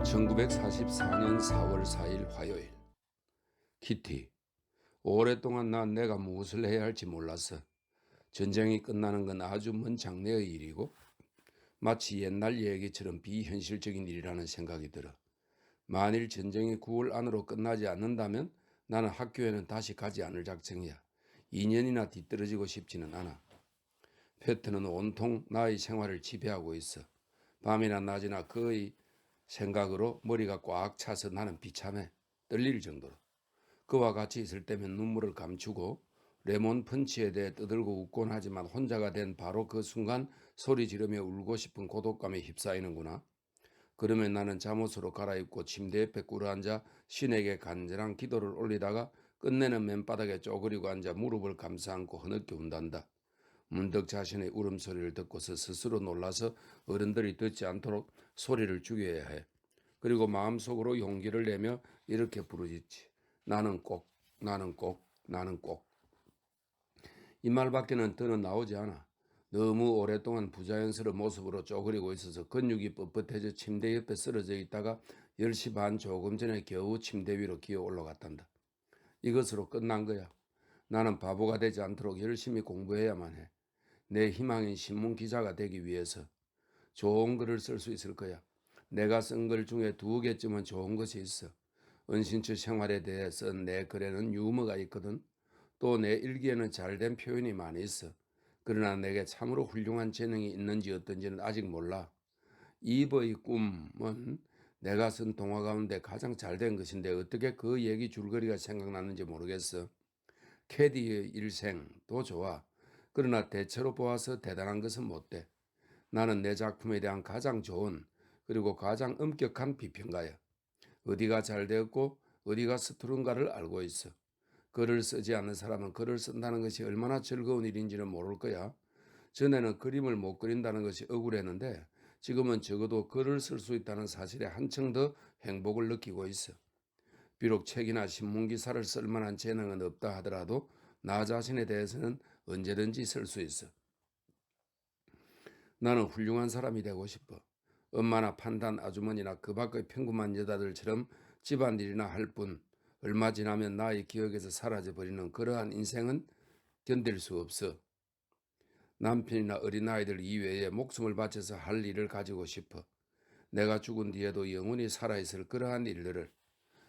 1944년 4월 4일 화요일. 키티, 오랫동안 난 내가 무엇을 해야 할지 몰랐어. 전쟁이 끝나는 건 아주 먼 장래의 일이고 마치 옛날 얘기처럼 비현실적인 일이라는 생각이 들어. 만일 전쟁이 9월 안으로 끝나지 않는다면 나는 학교에는 다시 가지 않을 작정이야. 2년이나 뒤떨어지고 싶지는 않아. 패트는 온통 나의 생활을 지배하고 있어. 밤이나 낮이나 그의 생각으로 머리가 꽉 차서 나는 비참해. 떨릴 정도로. 그와 같이 있을 때면 눈물을 감추고 레몬 펀치에 대해 떠들고 웃곤 하지만 혼자가 된 바로 그 순간 소리 지르며 울고 싶은 고독감에 휩싸이는구나. 그러면 나는 잠옷으로 갈아입고 침대 옆에 꿇어앉아 신에게 간절한 기도를 올리다가 끝내는 맨바닥에 쪼그리고 앉아 무릎을 감싸안고 흐느껴 운단다. 문득 자신의 울음소리를 듣고서 스스로 놀라서 어른들이 듣지 않도록 소리를 죽여야 해. 그리고 마음속으로 용기를 내며 이렇게 부르짖지. 나는 꼭, 나는 꼭, 나는 꼭. 이 말밖에는 더는 나오지 않아. 너무 오랫동안 부자연스러운 모습으로 쪼그리고 있어서 근육이 뻣뻣해져 침대 옆에 쓰러져 있다가 10시 반 조금 전에 겨우 침대 위로 기어 올라갔단다. 이것으로 끝난 거야. 나는 바보가 되지 않도록 열심히 공부해야만 해. 내 희망인 신문 기자가 되기 위해서 좋은 글을 쓸 수 있을 거야. 내가 쓴 글 중에 2개쯤은 좋은 것이 있어. 은신처 생활에 대해 쓴 내 글에는 유머가 있거든. 또 내 일기에는 잘된 표현이 많이 있어. 그러나 내게 참으로 훌륭한 재능이 있는지 어떤지는 아직 몰라. 이브의 꿈은 내가 쓴 동화 가운데 가장 잘된 것인데 어떻게 그 얘기 줄거리가 생각나는지 모르겠어. 캐디의 일생도 좋아. 그러나 대체로 보아서 대단한 것은 못 돼. 나는 내 작품에 대한 가장 좋은 그리고 가장 엄격한 비평가야. 어디가 잘 되었고 어디가 서투른가를 알고 있어. 글을 쓰지 않는 사람은 글을 쓴다는 것이 얼마나 즐거운 일인지는 모를 거야. 전에는 그림을 못 그린다는 것이 억울했는데 지금은 적어도 글을 쓸 수 있다는 사실에 한층 더 행복을 느끼고 있어. 비록 책이나 신문기사를 쓸 만한 재능은 없다 하더라도 나 자신에 대해서는 언제든지 쓸 수 있어. 나는 훌륭한 사람이 되고 싶어. 엄마나 판단 아주머니나 그 밖의 평범한 여자들처럼 집안일이나 할 뿐 얼마 지나면 나의 기억에서 사라져버리는 그러한 인생은 견딜 수 없어. 남편이나 어린아이들 이외에 목숨을 바쳐서 할 일을 가지고 싶어. 내가 죽은 뒤에도 영원히 살아있을 그러한 일들을.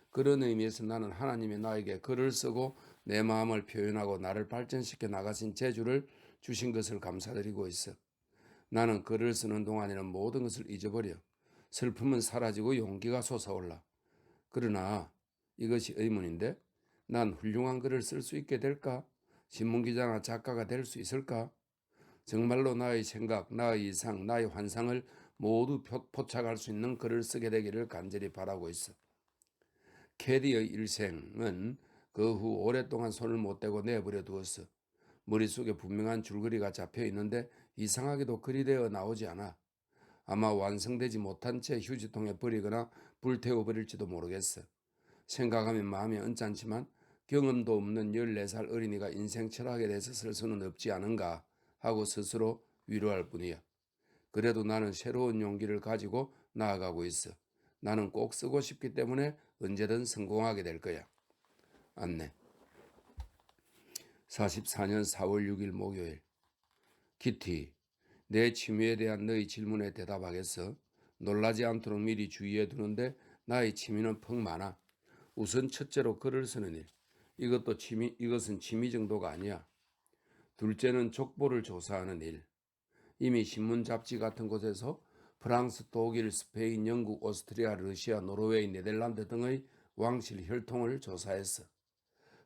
그런 의미에서 나는 하나님이 나에게 글을 쓰고 내 마음을 표현하고 나를 발전시켜 나가신 재주를 주신 것을 감사드리고 있어. 나는 글을 쓰는 동안에는 모든 것을 잊어버려. 슬픔은 사라지고 용기가 솟아올라. 그러나 이것이 의문인데 난 훌륭한 글을 쓸 수 있게 될까? 신문기자나 작가가 될 수 있을까? 정말로 나의 생각, 나의 이상, 나의 환상을 모두 포착할 수 있는 글을 쓰게 되기를 간절히 바라고 있어. 캐디의 일생은 그 후 오랫동안 손을 못 대고 내버려 두었어. 머릿속에 분명한 줄거리가 잡혀 있는데 이상하게도 글이 되어 나오지 않아. 아마 완성되지 못한 채 휴지통에 버리거나 불태워버릴지도 모르겠어. 생각하면 마음이 언짢지만 경험도 없는 14살 어린이가 인생 철학에 대해서 쓸 수는 없지 않은가 하고 스스로 위로할 뿐이야. 그래도 나는 새로운 용기를 가지고 나아가고 있어. 나는 꼭 쓰고 싶기 때문에 언제든 성공하게 될 거야. 안내. 44년 4월 6일 목요일. 키티, 내 취미에 대한 너의 질문에 대답하겠어. 놀라지 않도록 미리 주의해 두는데 나의 취미는 퍽 많아. 우선 첫째로 글을 쓰는 일. 이것은 취미 정도가 아니야. 둘째는 족보를 조사하는 일. 이미 신문 잡지 같은 곳에서 프랑스, 독일, 스페인, 영국, 오스트리아, 러시아, 노르웨이, 네덜란드 등의 왕실 혈통을 조사했어.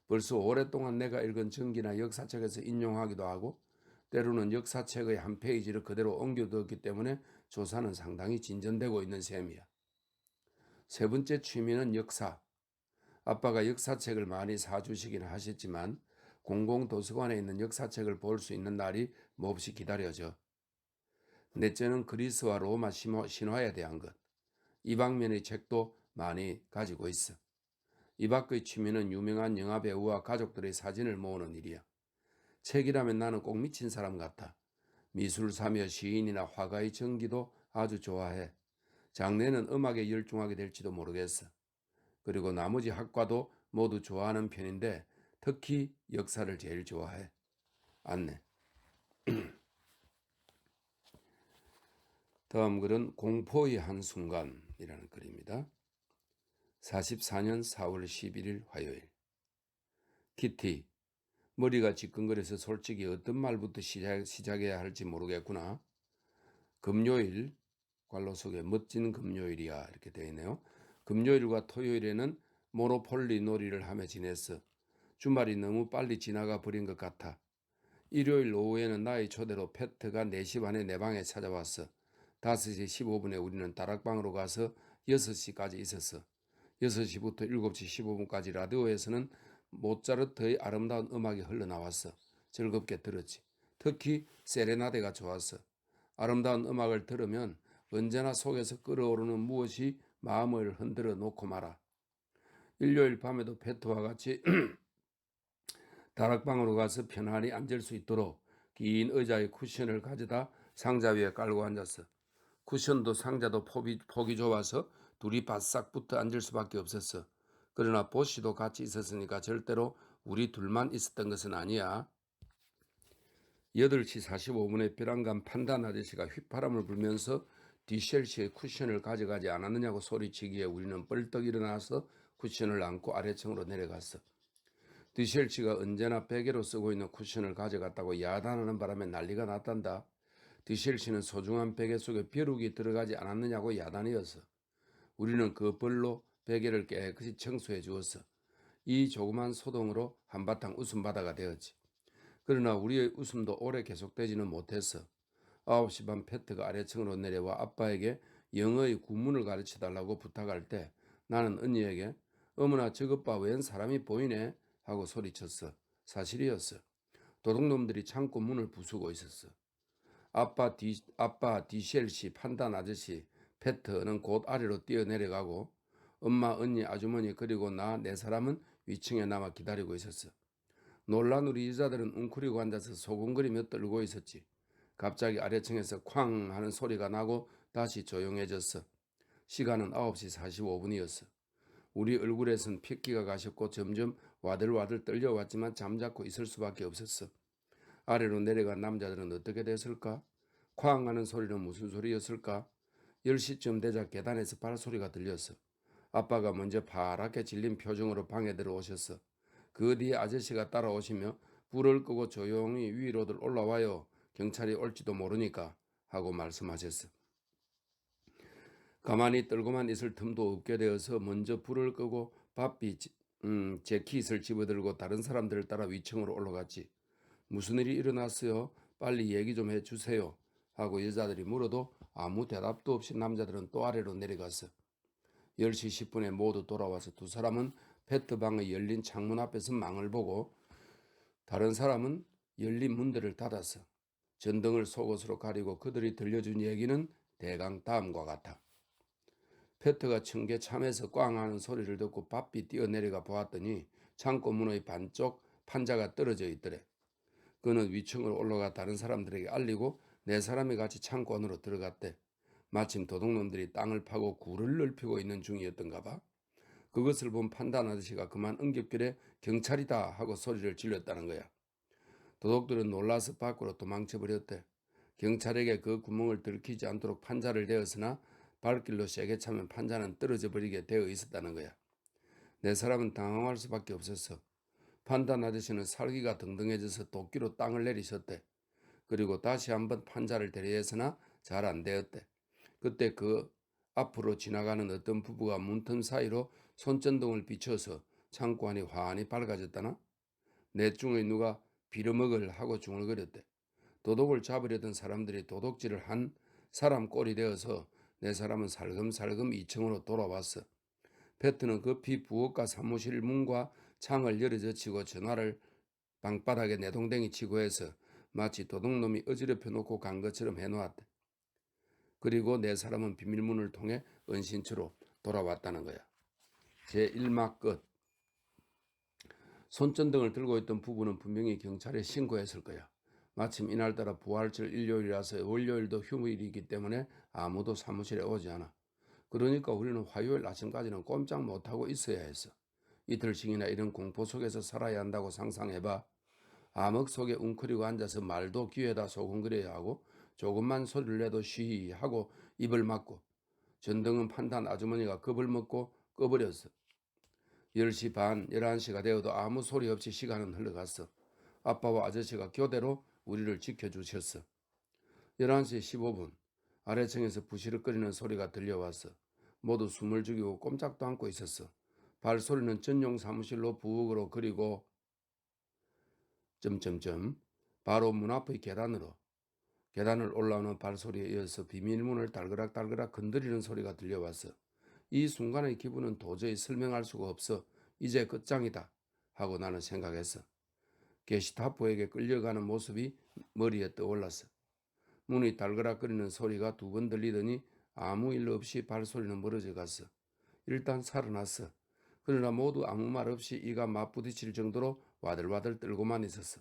벌써 오랫동안 내가 읽은 전기나 역사책에서 인용하기도 하고 때로는 역사책의 한 페이지를 그대로 옮겨두었기 때문에 조사는 상당히 진전되고 있는 셈이야. 세 번째 취미는 역사. 아빠가 역사책을 많이 사주시긴 하셨지만 공공도서관에 있는 역사책을 볼 수 있는 날이 몹시 기다려져. 넷째는 그리스와 로마 신화에 대한 것. 이 방면의 책도 많이 가지고 있어. 이 밖의 취미는 유명한 영화배우와 가족들의 사진을 모으는 일이야. 책이라면 나는 꼭 미친 사람 같아. 미술사며 시인이나 화가의 전기도 아주 좋아해. 장래는 음악에 열중하게 될지도 모르겠어. 그리고 나머지 학과도 모두 좋아하는 편인데 특히 역사를 제일 좋아해. 안내. 다음 글은 공포의 한순간이라는 글입니다. 44년 4월 11일 화요일. 키티, 머리가 지끈거려서 솔직히 어떤 말부터 시작해야 할지 모르겠구나. 금요일, 괄호 속에 멋진 금요일이야 이렇게 되어 있네요. 금요일과 토요일에는 모노폴리 놀이를 하며 지냈어. 주말이 너무 빨리 지나가 버린 것 같아. 일요일 오후에는 나의 초대로 패트가 4시 반에 내 방에 찾아왔어. 5시 15분에 우리는 다락방으로 가서 6시까지 있었어. 6시부터 7시 15분까지 라디오에서는 모차르트의 아름다운 음악이 흘러나왔어. 즐겁게 들었지. 특히 세레나데가 좋았어. 아름다운 음악을 들으면 언제나 속에서 끓어오르는 무엇이 마음을 흔들어 놓고 말아. 일요일 밤에도 패트와 같이 다락방으로 가서 편안히 앉을 수 있도록 긴 의자의 쿠션을 가져다 상자 위에 깔고 앉았어. 쿠션도 상자도 폭이 좁아서 둘이 바싹 붙어 앉을 수밖에 없었어. 그러나 보시도 같이 있었으니까 절대로 우리 둘만 있었던 것은 아니야. 8시 45분에 벼랑간 판단 아저씨가 휘파람을 불면서 디쉘시의 쿠션을 가져가지 않았느냐고 소리치기에 우리는 뻘떡 일어나서 쿠션을 안고 아래층으로 내려갔어. 디쉘시가 언제나 베개로 쓰고 있는 쿠션을 가져갔다고 야단하는 바람에 난리가 났단다. 디쉘시는 소중한 베개 속에 벼룩이 들어가지 않았느냐고 야단이었어. 우리는 그 벌로 베개를 깨끗이 청소해 주었어. 이 조그만 소동으로 한바탕 웃음바다가 되었지. 그러나 우리의 웃음도 오래 계속되지는 못했어. 9시 반 패트가 아래층으로 내려와 아빠에게 영어의 구문을 가르쳐달라고 부탁할 때 나는 언니에게 어머나 저것 봐 웬 사람이 보이네 하고 소리쳤어. 사실이었어. 도둑놈들이 창고 문을 부수고 있었어. 아빠 디셸씨 판단 아저씨 패트는 곧 아래로 뛰어내려가고 엄마 언니 아주머니 그리고 나 네 사람은 위층에 남아 기다리고 있었어. 놀란 우리 여자들은 웅크리고 앉아서 소곤거리며 떨고 있었지. 갑자기 아래층에서 쾅 하는 소리가 나고 다시 조용해졌어. 시간은 9시 45분이었어. 우리 얼굴에선 핏기가 가셨고 점점 와들와들 떨려왔지만 잠자코 있을 수밖에 없었어. 아래로 내려간 남자들은 어떻게 됐을까? 쾅 하는 소리는 무슨 소리였을까? 10시쯤 되자 계단에서 발소리가 들렸어. 아빠가 먼저 파랗게 질린 표정으로 방에 들어오셨어. 그 뒤에 아저씨가 따라오시며 불을 끄고 조용히 위로들 올라와요. 경찰이 올지도 모르니까 하고 말씀하셨어. 가만히 떨고만 있을 틈도 없게 되어서 먼저 불을 끄고 바삐 재킷을 집어들고 다른 사람들을 따라 위층으로 올라갔지. 무슨 일이 일어났어요? 빨리 얘기 좀 해주세요. 하고 여자들이 물어도 아무 대답도 없이 남자들은 또 아래로 내려갔어. 10시 10분에 모두 돌아와서 두 사람은 페트방의 열린 창문 앞에서 망을 보고 다른 사람은 열린 문들을 닫았어. 전등을 속옷으로 가리고 그들이 들려준 얘기는 대강 다음과 같아. 페트가 층계 참에서 꽝 하는 소리를 듣고 바삐 뛰어내려가 보았더니 창고 문의 반쪽 판자가 떨어져 있더래. 그는 위층으로 올라가 다른 사람들에게 알리고 네 사람이 같이 창고 안으로 들어갔대. 마침 도둑놈들이 땅을 파고 굴을 넓히고 있는 중이었던가 봐. 그것을 본 판단 아저씨가 그만 응급길에 경찰이다 하고 소리를 질렀다는 거야. 도둑들은 놀라서 밖으로 도망쳐버렸대. 경찰에게 그 구멍을 들키지 않도록 판자를 대었으나 발길로 세게 차면 판자는 떨어져 버리게 되어 있었다는 거야. 네 사람은 당황할 수밖에 없었어. 판단 아저씨는 살기가 등등해져서 도끼로 땅을 내리셨대. 그리고 다시 한번 판자를 대리했으나 잘 안 되었대. 그때 그 앞으로 지나가는 어떤 부부가 문틈 사이로 손전등을 비춰서 창고 안이 환히 밝아졌다나? 넷 중에 누가 빌어먹을 하고 중얼거렸대. 도둑을 잡으려던 사람들이 도둑질을 한 사람 꼴이 되어서 네 사람은 살금살금 2층으로 돌아왔어. 패트는 급히 부엌과 사무실 문과 창을 열어젖히고 전화를 방바닥에 내동댕이 치고 해서 마치 도둑놈이 어지럽혀 놓고 간 것처럼 해놓았대. 그리고 네 사람은 비밀문을 통해 은신처로 돌아왔다는 거야. 제1막 끝. 손전등을 들고 있던 부부는 분명히 경찰에 신고했을 거야. 마침 이날따라 부활절 일요일이라서 월요일도 휴무일이기 때문에 아무도 사무실에 오지 않아. 그러니까 우리는 화요일 아침까지는 꼼짝 못하고 있어야 했어. 이틀씩이나 이런 공포 속에서 살아야 한다고 상상해봐. 암흑 속에 웅크리고 앉아서 말도 귀에다 소곤거려야 하고 조금만 소리를 내도 쉬 하고 입을 막고 전등은 판단 아주머니가 겁을 먹고 꺼버렸어. 10시 반, 11시가 되어도 아무 소리 없이 시간은 흘러갔어. 아빠와 아저씨가 교대로 우리를 지켜주셨어. 11시 15분, 아래층에서 부시럭거리는 소리가 들려왔어. 모두 숨을 죽이고 꼼짝도 않고 있었어. 발소리는 전용 사무실로 부엌으로 그리고 점점점 바로 문 앞의 계단을 올라오는 발소리에 이어서 비밀문을 달그락달그락 건드리는 소리가 들려왔어. 이 순간의 기분은 도저히 설명할 수가 없어. 이제 끝장이다 하고 나는 생각했어. 게시타포에게 끌려가는 모습이 머리에 떠올랐어. 문이 달그락거리는 소리가 2번 들리더니 아무 일 없이 발소리는 멀어져 갔어. 일단 살아났어. 그러나 모두 아무 말 없이 이가 맞부딪힐 정도로 와들와들 떨고만 있었어.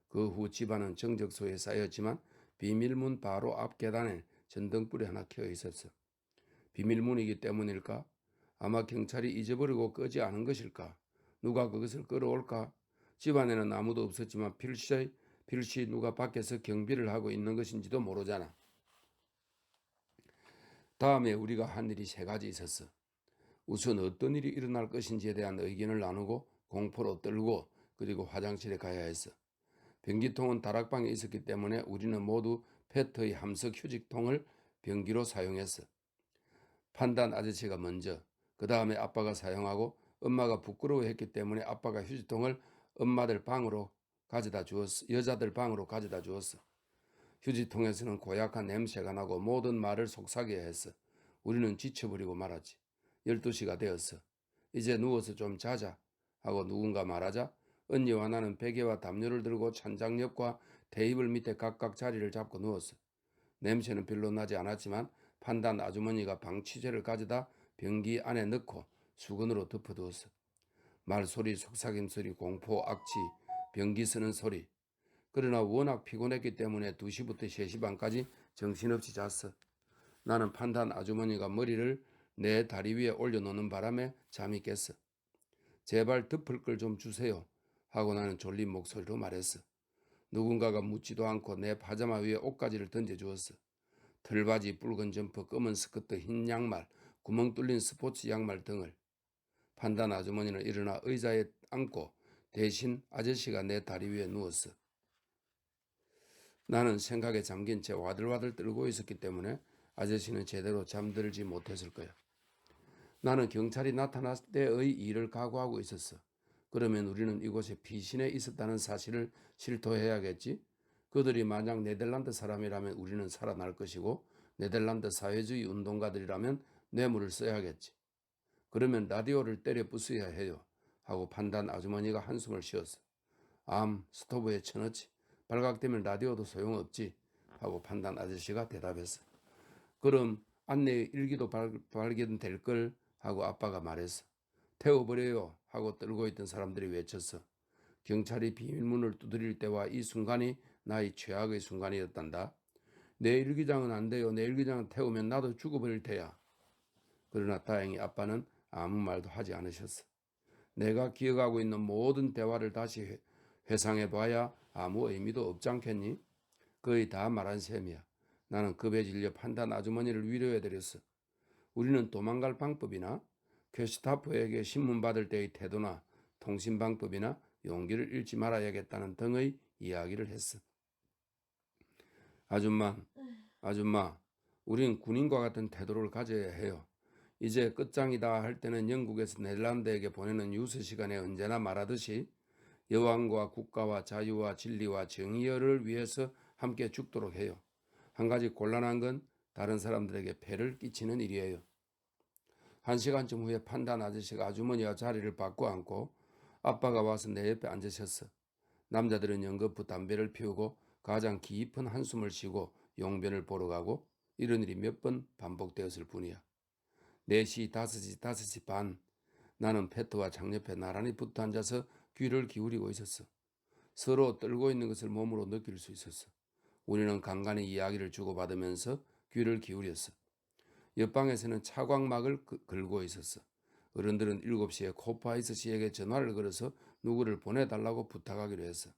그 후 집안은 정적소에 쌓였지만 비밀문 바로 앞 계단에 전등불이 하나 켜져 있었어. 비밀문이기 때문일까? 아마 경찰이 잊어버리고 끄지 않은 것일까? 누가 그것을 끌어올까? 집안에는 아무도 없었지만 필시 누가 밖에서 경비를 하고 있는 것인지도 모르잖아. 다음에 우리가 한 일이 3가지 있었어. 우선 어떤 일이 일어날 것인지에 대한 의견을 나누고 공포로 떨고 그리고 화장실에 가야 했어. 변기통은 다락방에 있었기 때문에 우리는 모두 페트의 함석 휴지통을 변기로 사용했어. 판단 아저씨가 먼저, 그 다음에 아빠가 사용하고 엄마가 부끄러워했기 때문에 아빠가 휴지통을 엄마들 방으로 가져다 주었어. 여자들 방으로 가져다 주었어. 휴지통에서는 고약한 냄새가 나고 모든 말을 속삭여야 했어. 우리는 지쳐버리고 말았지. 12시가 되었어. 이제 누워서 좀 자자 하고 누군가 말하자 언니와 나는 베개와 담요를 들고 찬장 옆과 테이블 밑에 각각 자리를 잡고 누웠어. 냄새는 별로 나지 않았지만 판단 아주머니가 방치제를 가져다 변기 안에 넣고 수건으로 덮어두었어. 말소리, 속삭임 소리, 공포, 악취, 변기 쓰는 소리. 그러나 워낙 피곤했기 때문에 2시부터 3시 반까지 정신없이 잤어. 나는 판단 아주머니가 머리를 내 다리 위에 올려놓는 바람에 잠이 깼어. 제발 덮을 걸 좀 주세요 하고 나는 졸린 목소리로 말했어. 누군가가 묻지도 않고 내 파자마 위에 옷가지를 던져주었어. 털바지, 붉은 점퍼, 검은 스커트, 흰 양말, 구멍 뚫린 스포츠 양말 등을. 판단 아주머니는 일어나 의자에 앉고 대신 아저씨가 내 다리 위에 누웠어. 나는 생각에 잠긴 채 와들와들 떨고 있었기 때문에 아저씨는 제대로 잠들지 못했을 거야. 나는 경찰이 나타났을 때의 일을 각오하고 있었어. 그러면 우리는 이곳에 피신해 있었다는 사실을 실토해야겠지. 그들이 만약 네덜란드 사람이라면 우리는 살아날 것이고 네덜란드 사회주의 운동가들이라면 뇌물을 써야겠지. 그러면 라디오를 때려 부숴야 해요 하고 판단 아주머니가 한숨을 쉬었어. 스토브에 쳐넣지. 발각되면 라디오도 소용없지 하고 판단 아저씨가 대답했어. 그럼 안내 일기도 발견될 걸 하고 아빠가 말했어. 태워버려요 하고 떨고 있던 사람들이 외쳤어. 경찰이 비밀문을 두드릴 때와 이 순간이 나의 최악의 순간이었단다. 내 일기장은 안 돼요. 내 일기장은 태우면 나도 죽어버릴 테야. 그러나 다행히 아빠는 아무 말도 하지 않으셨어. 내가 기억하고 있는 모든 대화를 다시 회상해봐야 아무 의미도 없지 않겠니? 거의 다 말한 셈이야. 나는 급에 질려 판단 아주머니를 위로해드렸어. 우리는 도망갈 방법이나 게스타포에게 신문 받을 때의 태도나 통신 방법이나 용기를 잃지 말아야겠다는 등의 이야기를 했어. 아줌마, 우린 군인과 같은 태도를 가져야 해요. 이제 끝장이다 할 때는 영국에서 네덜란드에게 보내는 유서 시간에 언제나 말하듯이 여왕과 국가와 자유와 진리와 정의를 위해서 함께 죽도록 해요. 한 가지 곤란한 건 다른 사람들에게 폐를 끼치는 일이에요. 1시간쯤 후에 판단 아저씨가 아주머니와 자리를 바꿔 앉고 아빠가 와서 내 옆에 앉으셨어. 남자들은 연거푸 담배를 피우고 가장 깊은 한숨을 쉬고 용변을 보러 가고 이런 일이 몇 번 반복되었을 뿐이야. 4시, 5시, 5시 반. 나는 페트와 장옆에 나란히 붙어 앉아서 귀를 기울이고 있었어. 서로 떨고 있는 것을 몸으로 느낄 수 있었어. 우리는 간간히 이야기를 주고받으면서 귀를 기울였어. 옆방에서는 차광막을 걸고 있었어. 어른들은 7시에 코파이스 씨에게 전화를 걸어서 누구를 보내달라고 부탁하기로 했어.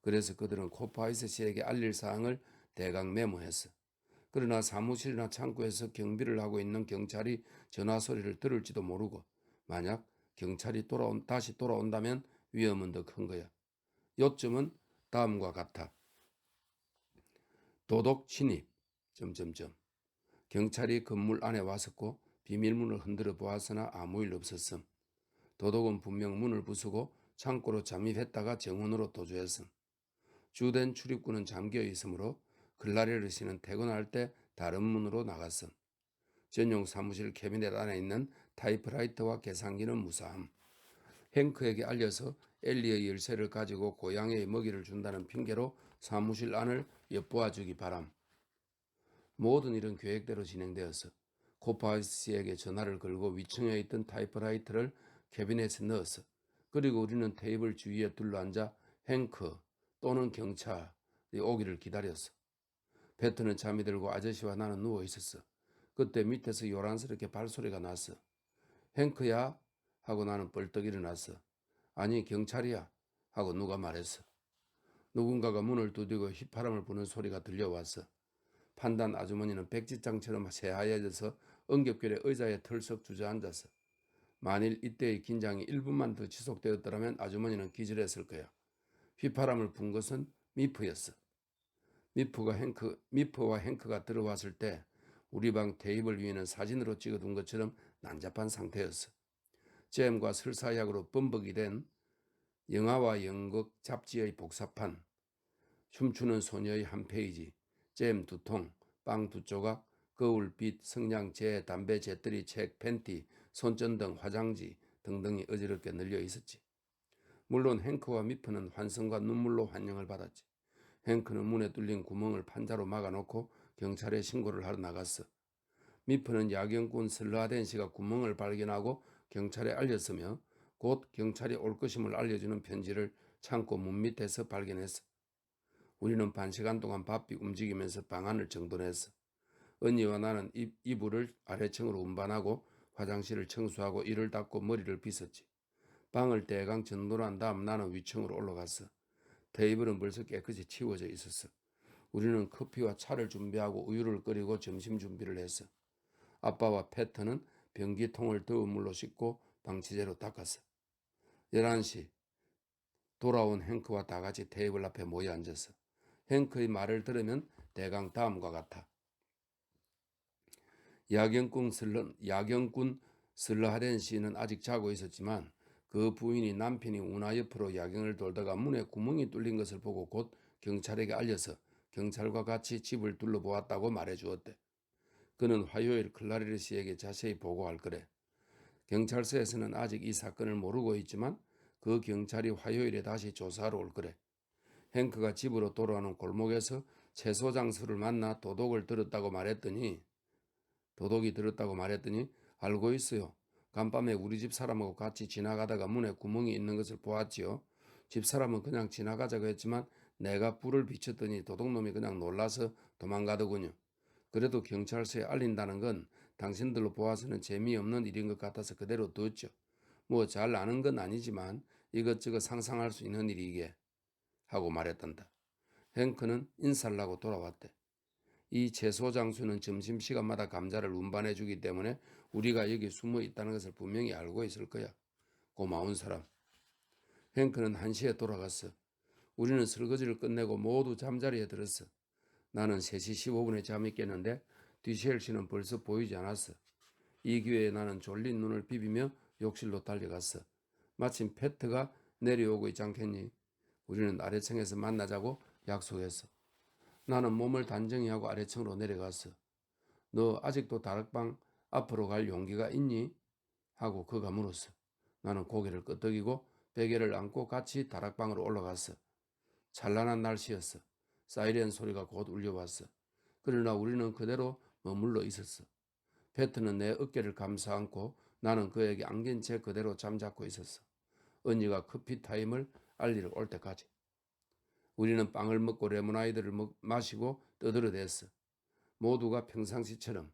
그래서 그들은 코파이스 씨에게 알릴 사항을 대강 메모했어. 그러나 사무실이나 창고에서 경비를 하고 있는 경찰이 전화 소리를 들을지도 모르고 만약 경찰이 다시 돌아온다면 위험은 더 큰 거야. 요점은 다음과 같아. 도둑 침입. 경찰이 건물 안에 왔었고 비밀문을 흔들어 보았으나 아무 일 없었음. 도둑은 분명 문을 부수고 창고로 잠입했다가 정문으로 도주했음. 주된 출입구는 잠겨 있으므로 글라리르 씨는 퇴근할 때 다른 문으로 나갔음. 전용 사무실 캐비넷 안에 있는 타이프라이터와 계산기는 무사함. 행크에게 알려서 엘리의 열쇠를 가지고 고양이의 먹이를 준다는 핑계로 사무실 안을 엿보아 주기 바람. 모든 일은 계획대로 진행되었어. 코파이스 씨에게 전화를 걸고 위층에 있던 타이프라이터를 캐비넷에 넣었어. 그리고 우리는 테이블 주위에 둘러앉아 행크 또는 경찰이 오기를 기다렸어. 베트는 잠이 들고 아저씨와 나는 누워 있었어. 그때 밑에서 요란스럽게 발소리가 났어. 행크야? 하고 나는 벌떡 일어났어. 아니 경찰이야 하고 누가 말했어. 누군가가 문을 두드리고 휘파람을 부는 소리가 들려왔어. 판단 아주머니는 백지장처럼 새하얘져서 엉겹결에 의자에 털썩 주저앉았어. 만일 이때의 긴장이 1분만 더 지속되었더라면 아주머니는 기절했을 거야. 휘파람을 분 것은 미프였어. 미프와 행크가 들어왔을 때 우리 방 테이블 위에는 사진으로 찍어둔 것처럼 난잡한 상태였어. 잼과 설사약으로 범벅이 된 영화와 연극 잡지의 복사판, 춤추는 소녀의 한 페이지, 잼 2통, 빵 2조각, 거울빛, 성냥제, 담배 재떨이, 책, 팬티, 손전등, 화장지 등등이 어지럽게 널려 있었지. 물론 행크와 미프는 환성과 눈물로 환영을 받았지. 행크는 문에 뚫린 구멍을 판자로 막아놓고 경찰에 신고를 하러 나갔어. 미프는 야경꾼 슬라덴 씨가 구멍을 발견하고 경찰에 알렸으며 곧 경찰이 올 것임을 알려주는 편지를 창고 문 밑에서 발견했어. 우리는 반시간 동안 바삐 움직이면서 방안을 정돈했어. 언니와 나는 이불을 아래층으로 운반하고 화장실을 청소하고 이를 닦고 머리를 빗었지. 방을 대강 정돈한 다음 나는 위층으로 올라갔어. 테이블은 벌써 깨끗이 치워져 있었어. 우리는 커피와 차를 준비하고 우유를 끓이고 점심 준비를 했어. 아빠와 패터는 변기통을 더운 물로 씻고 방치제로 닦았어. 11시 돌아온 행크와 다 같이 테이블 앞에 모여 앉았어. 행크의 말을 들으면 대강 다음과 같아. 야경꾼 슬러하덴 씨는 아직 자고 있었지만 그 부인이 남편이 운하 옆으로 야경을 돌다가 문에 구멍이 뚫린 것을 보고 곧 경찰에게 알려서 경찰과 같이 집을 둘러보았다고 말해주었대. 그는 화요일 클라리르 씨에게 자세히 보고할 거래. 경찰서에서는 아직 이 사건을 모르고 있지만 그 경찰이 화요일에 다시 조사하러 올 거래. 행크가 집으로 돌아오는 골목에서 채소 장수를 만나 도둑이 들었다고 말했더니 알고 있어요. 간밤에 우리 집 사람하고 같이 지나가다가 문에 구멍이 있는 것을 보았지요. 집사람은 그냥 지나가자고 했지만 내가 불을 비췄더니 도둑놈이 그냥 놀라서 도망가더군요. 그래도 경찰서에 알린다는 건 당신들로 보아서는 재미없는 일인 것 같아서 그대로 뒀죠. 뭐 잘 아는 건 아니지만 이것저것 상상할 수 있는 일이게 하고 말했단다. 행크는 인사를 하고 돌아왔대. 이 채소 장수는 점심시간마다 감자를 운반해 주기 때문에 우리가 여기 숨어 있다는 것을 분명히 알고 있을 거야. 고마운 사람. 행크는 1시에 돌아갔어. 우리는 설거지를 끝내고 모두 잠자리에 들었어. 나는 3시 15분에 잠이 깼는데 디셸 씨는 벌써 보이지 않았어. 이 기회에 나는 졸린 눈을 비비며 욕실로 달려갔어. 마침 패트가 내려오고 있지 않겠니? 우리는 아래층에서 만나자고 약속했어. 나는 몸을 단정히 하고 아래층으로 내려갔어. 너 아직도 다락방 앞으로 갈 용기가 있니? 하고 그가 물었어. 나는 고개를 끄덕이고 베개를 안고 같이 다락방으로 올라갔어. 찬란한 날씨였어. 사이렌 소리가 곧 울려왔어. 그러나 우리는 그대로 머물러 있었어. 패트는 내 어깨를 감싸 안고 나는 그에게 안긴 채 그대로 잠자코 있었어. 언니가 커피 타임을 알리러 올 때까지. 우리는 빵을 먹고 레모나이드를 마시고 떠들어댔어. 모두가 평상시처럼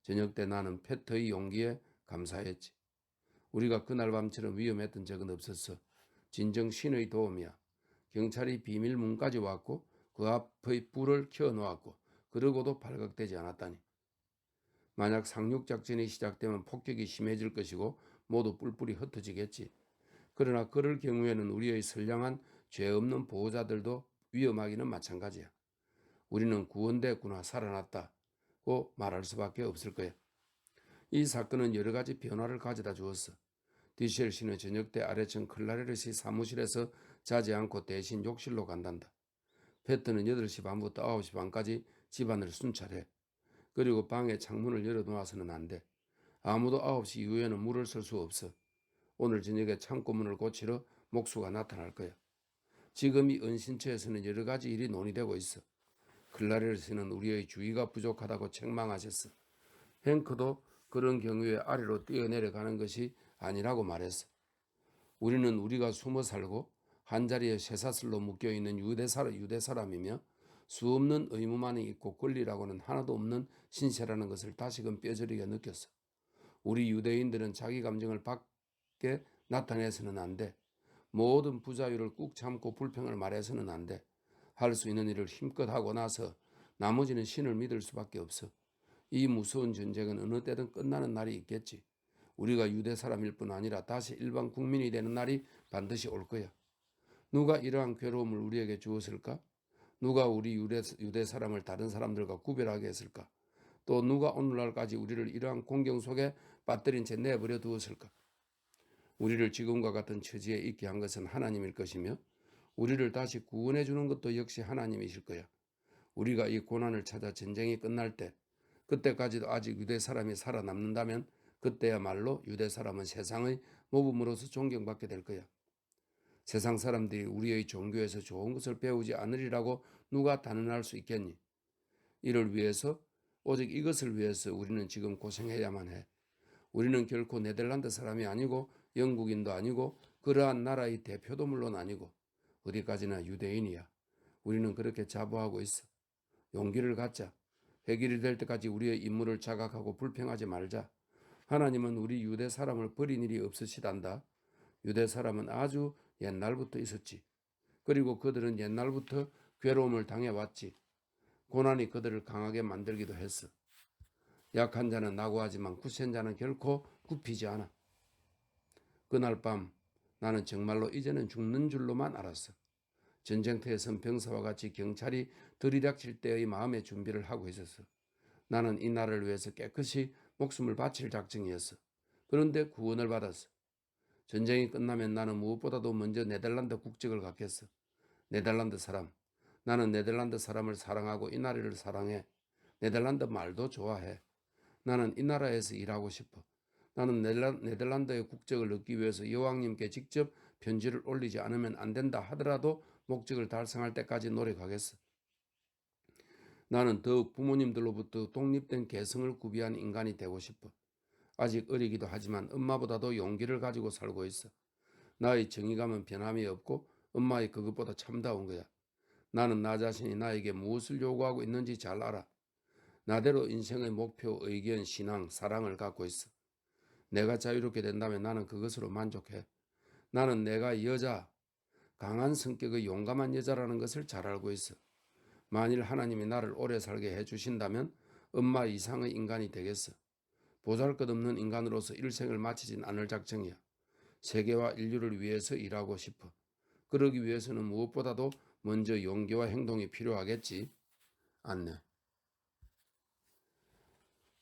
저녁 때 나는 패트의 용기에 감사했지. 우리가 그날 밤처럼 위험했던 적은 없었어. 진정 신의 도움이야. 경찰이 비밀 문까지 왔고 그 앞의 불을 켜놓았고 그러고도 발각되지 않았다니. 만약 상륙작전이 시작되면 폭격이 심해질 것이고 모두 뿔뿔이 흩어지겠지. 그러나 그럴 경우에는 우리의 선량한 죄 없는 보호자들도 위험하기는 마찬가지야. 우리는 구원됐구나, 살아났다고 말할 수밖에 없을 거야. 이 사건은 여러 가지 변화를 가져다 주었어. 디셸 씨는 저녁 때 아래층 클라레르 씨 사무실에서 자지 않고 대신 욕실로 간단다. 패트는 8시 반부터 9시 반까지 집안을 순찰해. 그리고 방에 창문을 열어놓아서는 안 돼. 아무도 9시 이후에는 물을 쓸 수 없어. 오늘 저녁에 창고문을 고치러 목수가 나타날 거야. 지금 이 은신처에서는 여러 가지 일이 논의되고 있어. 클라레르 씨는 우리의 주의가 부족하다고 책망하셨어. 헨크도 그런 경우에 아래로 뛰어내려가는 것이 아니라고 말했어. 우리는 우리가 숨어 살고 한자리에 쇠사슬로 묶여있는 유대 사람이며 수없는 의무만이 있고 권리라고는 하나도 없는 신세라는 것을 다시금 뼈저리게 느꼈어. 우리 유대인들은 자기 감정을 밖에 나타내서는 안 돼. 모든 부자유를 꾹 참고 불평을 말해서는 안 돼. 할 수 있는 일을 힘껏 하고 나서 나머지는 신을 믿을 수밖에 없어. 이 무서운 전쟁은 어느 때든 끝나는 날이 있겠지. 우리가 유대 사람일 뿐 아니라 다시 일반 국민이 되는 날이 반드시 올 거야. 누가 이러한 괴로움을 우리에게 주었을까? 누가 우리 유대 사람을 다른 사람들과 구별하게 했을까? 또 누가 오늘날까지 우리를 이러한 공경 속에 빠뜨린 채 내버려 두었을까? 우리를 지금과 같은 처지에 있게 한 것은 하나님일 것이며 우리를 다시 구원해 주는 것도 역시 하나님이실 거야. 우리가 이 고난을 찾아 전쟁이 끝날 때 그때까지도 아직 유대 사람이 살아남는다면 그때야말로 유대 사람은 세상의 모범으로서 존경받게 될 거야. 세상 사람들이 우리의 종교에서 좋은 것을 배우지 않으리라고 누가 단언할 수 있겠니? 이를 위해서 오직 이것을 위해서 우리는 지금 고생해야만 해. 우리는 결코 네덜란드 사람이 아니고 영국인도 아니고 그러한 나라의 대표도 물론 아니고 어디까지나 유대인이야. 우리는 그렇게 자부하고 있어. 용기를 갖자. 해결이 될 때까지 우리의 임무를 자각하고 불평하지 말자. 하나님은 우리 유대 사람을 버린 일이 없으시단다. 유대 사람은 아주 옛날부터 있었지. 그리고 그들은 옛날부터 괴로움을 당해왔지. 고난이 그들을 강하게 만들기도 했어. 약한 자는 낙오하지만 굳센 자는 결코 굽히지 않아. 그날 밤 나는 정말로 이제는 죽는 줄로만 알았어. 전쟁터에 선 병사와 같이 경찰이 들이닥칠 때의 마음의 준비를 하고 있었어. 나는 이 나라를 위해서 깨끗이 목숨을 바칠 작정이었어. 그런데 구원을 받았어. 전쟁이 끝나면 나는 무엇보다도 먼저 네덜란드 국적을 갖겠어. 네덜란드 사람. 나는 네덜란드 사람을 사랑하고 이 나라를 사랑해. 네덜란드 말도 좋아해. 나는 이 나라에서 일하고 싶어. 나는 네덜란드의 국적을 얻기 위해서 여왕님께 직접 편지를 올리지 않으면 안 된다 하더라도 목적을 달성할 때까지 노력하겠어. 나는 더욱 부모님들로부터 독립된 개성을 구비한 인간이 되고 싶어. 아직 어리기도 하지만 엄마보다도 용기를 가지고 살고 있어. 나의 정의감은 변함이 없고 엄마의 그것보다 참다운 거야. 나는 나 자신이 나에게 무엇을 요구하고 있는지 잘 알아. 나대로 인생의 목표, 의견, 신앙, 사랑을 갖고 있어. 내가 자유롭게 된다면 나는 그것으로 만족해. 나는 내가 여자, 강한 성격의 용감한 여자라는 것을 잘 알고 있어. 만일 하나님이 나를 오래 살게 해주신다면 엄마 이상의 인간이 되겠어. 보잘것없는 인간으로서 일생을 마치진 않을 작정이야. 세계와 인류를 위해서 일하고 싶어. 그러기 위해서는 무엇보다도 먼저 용기와 행동이 필요하겠지. 안내.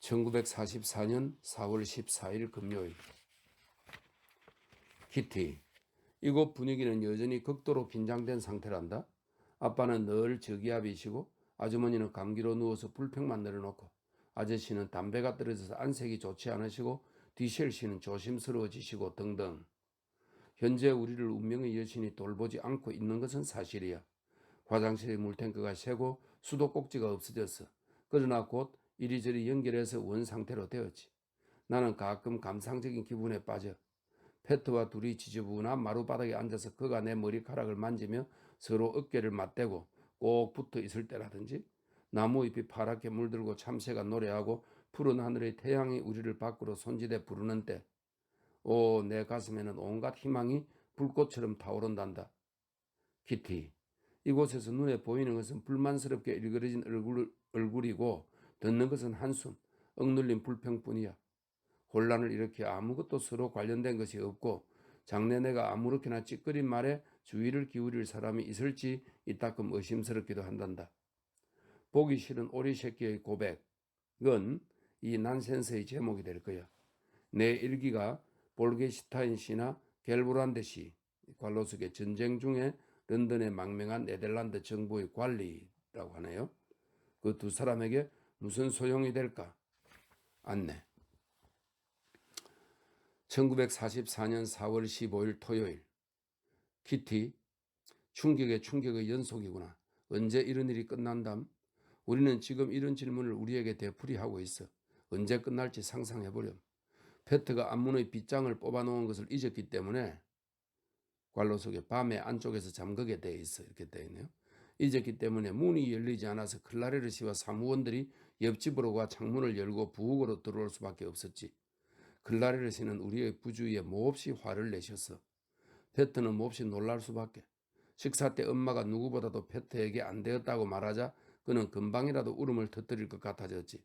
1944년 4월 14일 금요일. 키티. 이곳 분위기는 여전히 극도로 긴장된 상태란다. 아빠는 늘 저기압이시고 아주머니는 감기로 누워서 불평만 내려놓고 아저씨는 담배가 떨어져서 안색이 좋지 않으시고 디셸 씨는 조심스러워지시고 등등. 현재 우리를 운명의 여신이 돌보지 않고 있는 것은 사실이야. 화장실의 물탱크가 새고 수도꼭지가 없어졌어. 그러나 곧 이리저리 연결해서 원상태로 되었지. 나는 가끔 감상적인 기분에 빠져. 패트와 둘이 지저분한 마루바닥에 앉아서 그가 내 머리카락을 만지며 서로 어깨를 맞대고 꼭 붙어 있을 때라든지 나무잎이 파랗게 물들고 참새가 노래하고 푸른 하늘의 태양이 우리를 밖으로 손짓해 부르는 때, 내 가슴에는 온갖 희망이 불꽃처럼 타오른단다. 키티, 이곳에서 눈에 보이는 것은 불만스럽게 일그러진 얼굴이고 듣는 것은 한숨, 억눌린 불평뿐이야. 혼란을 일으켜 아무것도 서로 관련된 것이 없고 장내내가 아무렇게나 찌끄린 말에 주의를 기울일 사람이 있을지 이따금 의심스럽기도 한단다. 보기 싫은 오리 새끼의 고백은 이 난센스의 제목이 될 거야. 내 일기가 볼게시타인 시나 겔브란데 시, 관로 속에 전쟁 중에 런던의 망명한 네덜란드 정부의 관리라고 하네요. 그 두 사람에게 무슨 소용이 될까? 안내. 1944년 4월 15일 토요일. 키티, 충격의 충격의 연속이구나. 언제 이런 일이 끝난담? 우리는 지금 이런 질문을 우리에게 되풀이하고 있어. 언제 끝날지 상상해보렴. 페트가 앞문의 빗장을 뽑아놓은 것을 잊었기 때문에 관로 속에 밤에 안쪽에서 잠그게 돼 있어. 이렇게 돼 있네요. 잊었기 때문에 문이 열리지 않아서 클라레르 씨와 사무원들이 옆집으로 가 창문을 열고 부엌으로 들어올 수밖에 없었지. 클라레르 씨는 우리의 부주의에 몹시 화를 내셨어. 페트는 몹시 놀랄 수밖에. 식사 때 엄마가 누구보다도 페트에게 안 되었다고 말하자 그는 금방이라도 울음을 터뜨릴 것 같아졌지.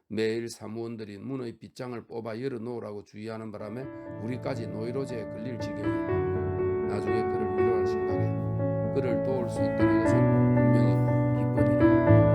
매일 사무원들이 문의 빗장을 뽑아 열어놓으라고 주의하는 바람에 우리까지 노이로제에 걸릴 지경이야. 나중에 그를 위로할 생각에 그를 도울 수 있다는 것은 분명히 기쁜 일이야.